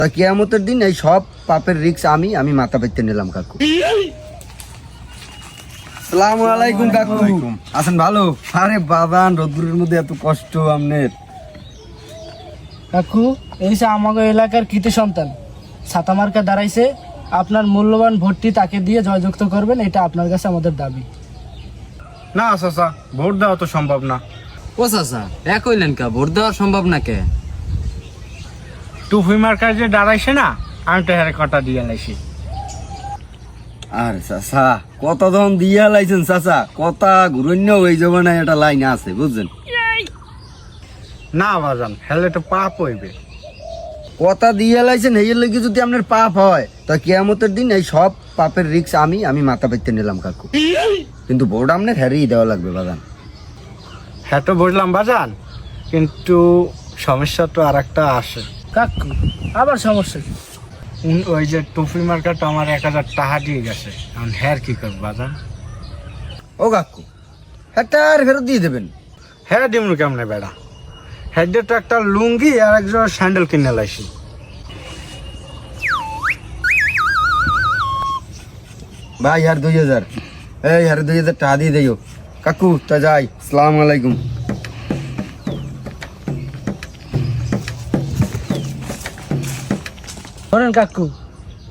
তা কিয়ামতের দিন এই সব পাপের রিস্ক আমি মাথা পেতে নিলাম কাকু। আসসালামু আলাইকুম কাকু। আছেন ভালো? আরে বাবান রোদ্দুরের মধ্যে এত কষ্ট আপনার। কাকু এই যে আমাদের এলাকার কৃতি সন্তান ছাতা মার্কা দাঁড়াইছে, আপনার মূল্যবান ভোটটি তাকে দিয়ে জয়যুক্ত করবেন, এটা আপনার কাছে আমাদের দাবি। না চাচা, ভোট দেওয়া তো সম্ভব না। ও চাচা এক হইলেন কা, ভোট দেওয়া সম্ভব না কে? টুফি মার্কার যে দাঁড়াইছে না, আমি তো হেরে কটা দিয়ে লাইছি। আর চাচা কত ধন দিয়া লাইছেন চাচা, কথা ঘুরন্য হয়ে যাবে না, এটা লাইন আছে বুঝছেন। না বাজান, হেলে তো পাপ হইবে। কথা দিয়ে লাইছেন এই লেগে যদি আপনার পাপ হয় তা কিয়ামতের দিন এই সব পাপের রিস্ক আমি মাথা পেতে নিলাম কাকু। কিন্তু ভোট আপনার হেরেই দেওয়া লাগবে বাগান। হ্যাঁ তো বুঝলাম বাজান, কিন্তু সমস্যা তো আর একটা আসে। কাকু আবার সমস্যা কি? ওই যে টুফি মার্কারটা আমার 1000 টাকা দিয়ে গেছে, এখন হ্যার কি করবো বাজান? ও কাকু একটা আর ফেরত দিয়ে দেবেন। হ্যাঁ দিমু কেমনে বেড়া, হেডে তো একটা লুঙ্গি আর একজন স্যান্ডেল কিনে লাইছি। ভাই আর 2000, এই আর 2000 টাকা দিয়ে দিও কাকু। তা যাই, আসসালামু আলাইকুম। শোনেন কাকু,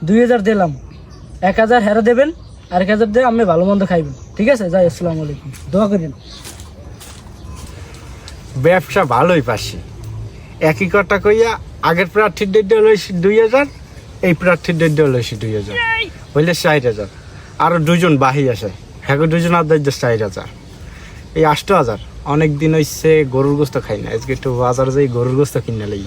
2000 দিলাম, 1000 হেরো দেবেন, আর 1000 দিয়ে আপনি ভালো মন্দ খাইবেন, ঠিক আছে? যাই, আসসালামু আলাইকুম, দোয়া করেন। ব্যবসা ভালোই পাচ্ছি। একই কথা কইয়া আগের প্রার্থীর ডেট লইছি 2000, এই প্রার্থীর ডেট লইছি 2000, হইলে 4000। আরো দুজন বাহি আছে, হ্যাঁ দুজন আর 4000, এই 8000। অনেক দিন হইছে গরুর গোস্ত খাই না, আজকে একটু বাজার যাই গরুর গোস্ত কিনে লই।